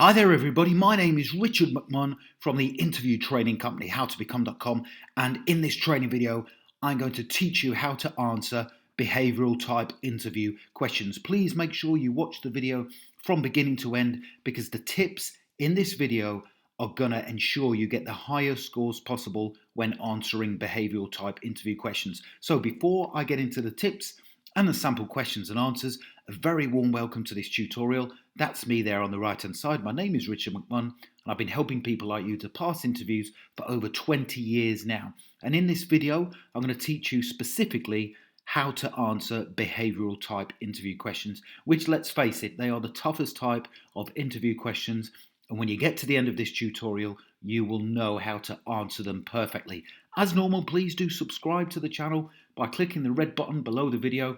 Hi there, everybody. My name is Richard McMahon from the interview training company, howtobecome.com. And in this training video, I'm going to teach you how to answer behavioral type interview questions. Please make sure you watch the video from beginning to end because the tips in this video are going to ensure you get the highest scores possible when answering behavioral type interview questions. So before I get into the tips and the sample questions and answers, a very warm welcome to this tutorial. That's me there on the right hand side. My name is Richard McMahon and I've been helping people like you to pass interviews for over 20 years now. And in this video, I'm going to teach you specifically how to answer behavioral type interview questions, which, let's face it, they are the toughest type of interview questions. And when you get to the end of this tutorial, you will know how to answer them perfectly. As normal, please do subscribe to the channel by clicking the red button below the video.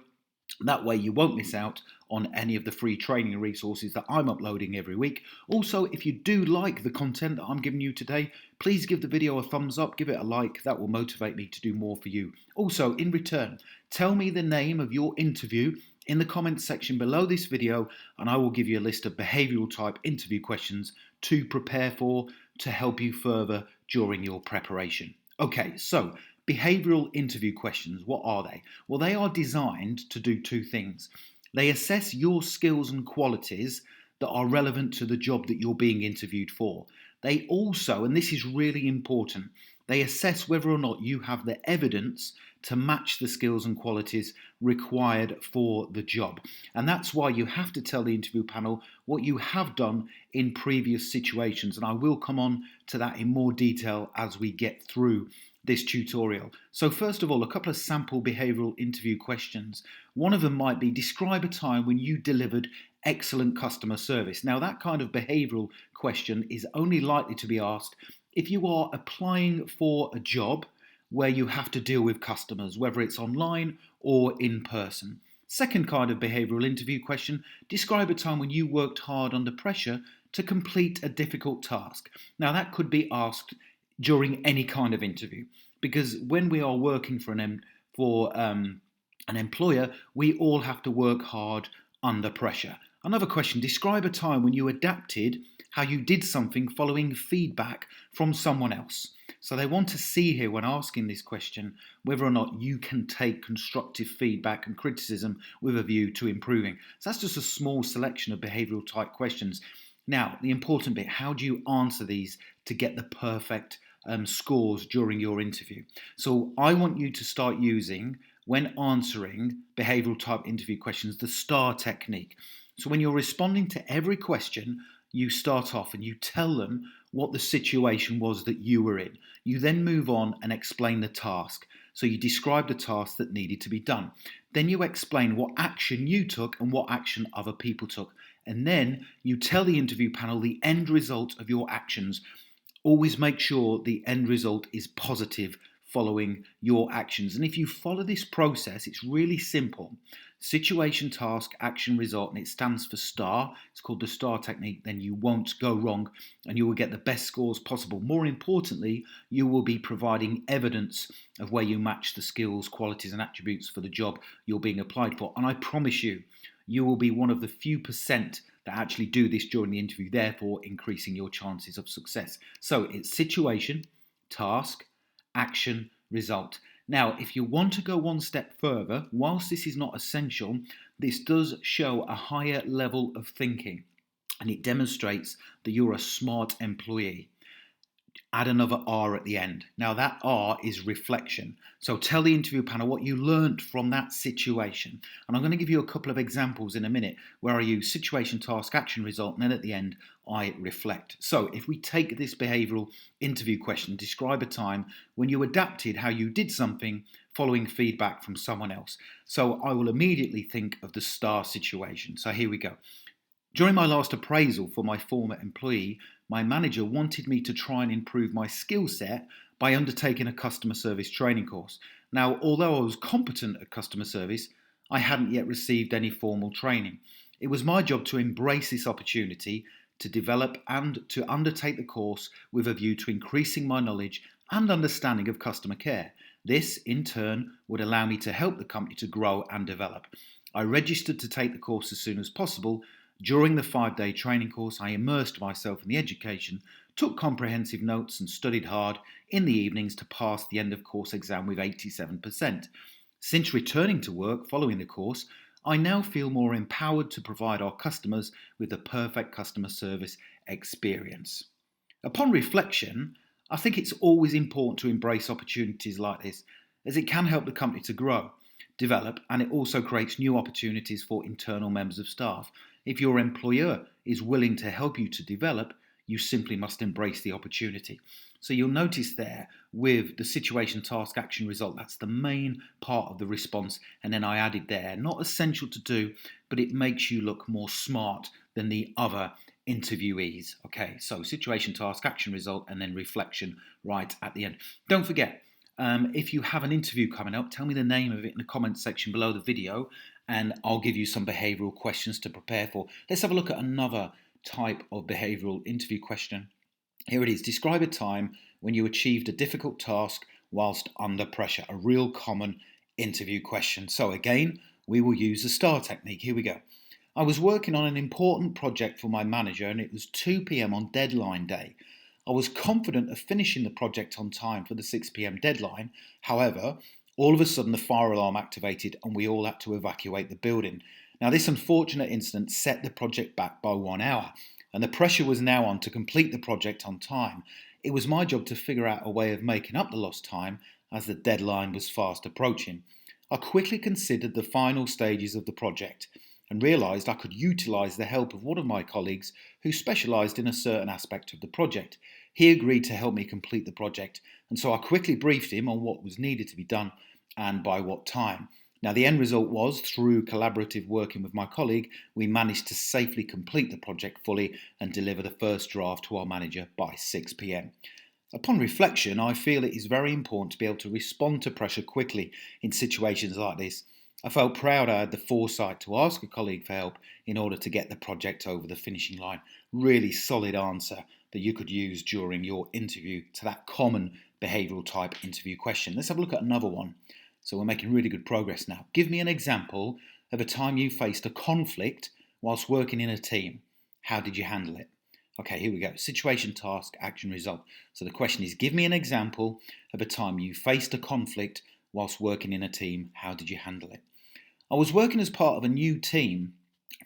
That way you won't miss out on any of the free training resources that I'm uploading every week. Also, if you do like the content that I'm giving you today, please give the video a thumbs up, give it a like. That will motivate me to do more for you. Also, in return, tell me the name of your interview in the comments section below this video and I will give you a list of behavioral type interview questions to prepare for to help you further during your preparation. Okay, so behavioral interview questions, what are they? Well, they are designed to do two things. They assess your skills and qualities that are relevant to the job that you're being interviewed for. They also, and this is really important, they assess whether or not you have the evidence to match the skills and qualities required for the job. And that's why you have to tell the interview panel what you have done in previous situations. And I will come on to that in more detail as we get through this tutorial. So first of all, a couple of sample behavioral interview questions. One of them might be, describe a time when you delivered excellent customer service. Now that kind of behavioral question is only likely to be asked if you are applying for a job where you have to deal with customers, whether it's online or in person. Second kind of behavioral interview question, describe a time when you worked hard under pressure to complete a difficult task. Now that could be asked during any kind of interview, because when we are working for an employer, we all have to work hard under pressure. Another question, describe a time when you adapted how you did something following feedback from someone else. So they want to see here when asking this question whether or not you can take constructive feedback and criticism with a view to improving. So that's just a small selection of behavioral type questions. Now, the important bit, how do you answer these to get the perfect scores during your interview? So I want you to start using, when answering behavioral type interview questions, the STAR technique. So when you're responding to every question, you start off and you tell them what the situation was that you were in. You then move on and explain the task. So you describe the task that needed to be done. Then you explain what action you took and what action other people took. And then you tell the interview panel the end result of your actions. Always make sure the end result is positive following your actions. And if you follow this process, it's really simple. Situation, task, action, result, and it stands for STAR. It's called the STAR technique. Then you won't go wrong and you will get the best scores possible. More importantly, you will be providing evidence of where you match the skills, qualities, and attributes for the job you're being applied for. And I promise you, you will be one of the few percent that actually do this during the interview, therefore increasing your chances of success. So it's situation, task, action, result. Now, if you want to go one step further, whilst this is not essential, this does show a higher level of thinking and it demonstrates that you're a smart employee. Add another R at the end. Now that R is reflection. So tell the interview panel what you learned from that situation. And I'm going to give you a couple of examples in a minute where I use situation, task, action, result, and then at the end I reflect. So if we take this behavioral interview question, describe a time when you adapted how you did something following feedback from someone else. So I will immediately think of the STAR situation. So here we go. During my last appraisal for my former employee, my manager wanted me to try and improve my skill set by undertaking a customer service training course. Now, although I was competent at customer service, I hadn't yet received any formal training. It was my job to embrace this opportunity to develop and to undertake the course with a view to increasing my knowledge and understanding of customer care. This, in turn, would allow me to help the company to grow and develop. I registered to take the course as soon as possible, During the 5-day training course, I immersed myself in the education, took comprehensive notes and studied hard in the evenings to pass the end of course exam with 87%. Since returning to work following the course, I now feel more empowered to provide our customers with the perfect customer service experience. Upon reflection, I think it's always important to embrace opportunities like this, as it can help the company to grow, develop, and it also creates new opportunities for internal members of staff. If your employer is willing to help you to develop, you simply must embrace the opportunity. So you'll notice there with the situation, task, action, result, that's the main part of the response. And then I added there, not essential to do, but it makes you look more smart than the other interviewees. Okay, so situation, task, action, result, and then reflection right at the end. Don't forget, if you have an interview coming up, tell me the name of it in the comments section below the video, and I'll give you some behavioural questions to prepare for. Let's have a look at another type of behavioural interview question. Here it is. Describe a time when you achieved a difficult task whilst under pressure. A real common interview question. So again, we will use the STAR technique. Here we go. I was working on an important project for my manager and it was 2 p.m. on deadline day. I was confident of finishing the project on time for the 6 p.m. deadline. However, all of a sudden the fire alarm activated and we all had to evacuate the building. Now this unfortunate incident set the project back by 1 hour and the pressure was now on to complete the project on time. It was my job to figure out a way of making up the lost time as the deadline was fast approaching. I quickly considered the final stages of the project and realised I could utilise the help of one of my colleagues who specialised in a certain aspect of the project. He agreed to help me complete the project, and so I quickly briefed him on what was needed to be done and by what time. Now the end result was, through collaborative working with my colleague, we managed to safely complete the project fully and deliver the first draft to our manager by 6 p.m. Upon reflection, I feel it is very important to be able to respond to pressure quickly in situations like this. I felt proud I had the foresight to ask a colleague for help in order to get the project over the finishing line. Really solid answer that you could use during your interview to that common behavioural type interview question. Let's have a look at another one. So we're making really good progress now. Give me an example of a time you faced a conflict whilst working in a team. How did you handle it? Okay, here we go. Situation, task, action, result. So the question is, give me an example of a time you faced a conflict whilst working in a team. How did you handle it? I was working as part of a new team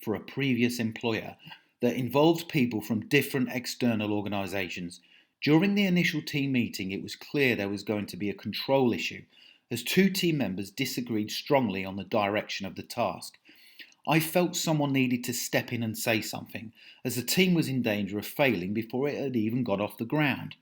for a previous employer that involved people from different external organisations. During the initial team meeting, it was clear there was going to be a control issue, as 2 team members disagreed strongly on the direction of the task. I felt someone needed to step in and say something, as the team was in danger of failing before it had even got off the ground.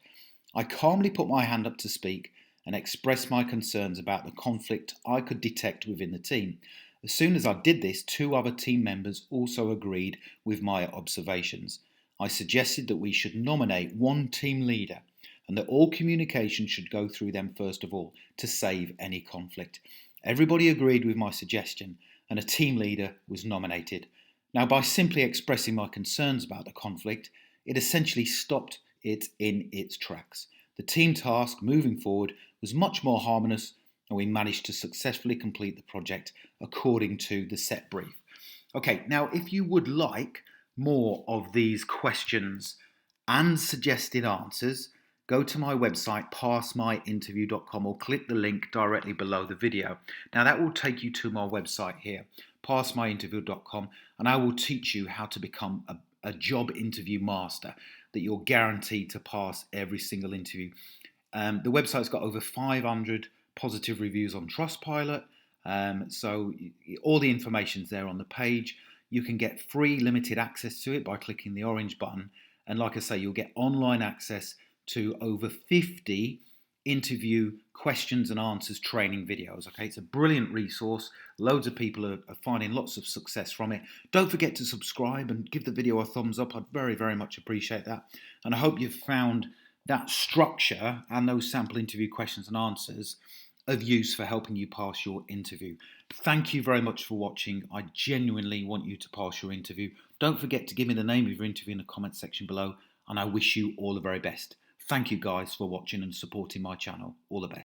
I calmly put my hand up to speak and expressed my concerns about the conflict I could detect within the team. As soon as I did this, 2 other team members also agreed with my observations. I suggested that we should nominate one team leader and that all communication should go through them first of all to save any conflict. Everybody agreed with my suggestion and a team leader was nominated. Now, by simply expressing my concerns about the conflict, it essentially stopped it in its tracks. The team task moving forward was much more harmonious and we managed to successfully complete the project according to the set brief. Okay, now if you would like more of these questions and suggested answers, go to my website, passmyinterview.com, or click the link directly below the video. Now that will take you to my website here, passmyinterview.com, and I will teach you how to become a job interview master that you're guaranteed to pass every single interview. The website's got over 500 positive reviews on Trustpilot, so all the information's there on the page. You can get free limited access to it by clicking the orange button, and like I say, you'll get online access to over 50 interview questions and answers training videos. Okay, it's a brilliant resource. Loads of people are finding lots of success from it. Don't forget to subscribe and give the video a thumbs up. I'd very, very much appreciate that. And I hope you've found that structure and those sample interview questions and answers of use for helping you pass your interview. Thank you very much for watching. I genuinely want you to pass your interview. Don't forget to give me the name of your interview in the comments section below, and I wish you all the very best. Thank you guys for watching and supporting my channel. All the best.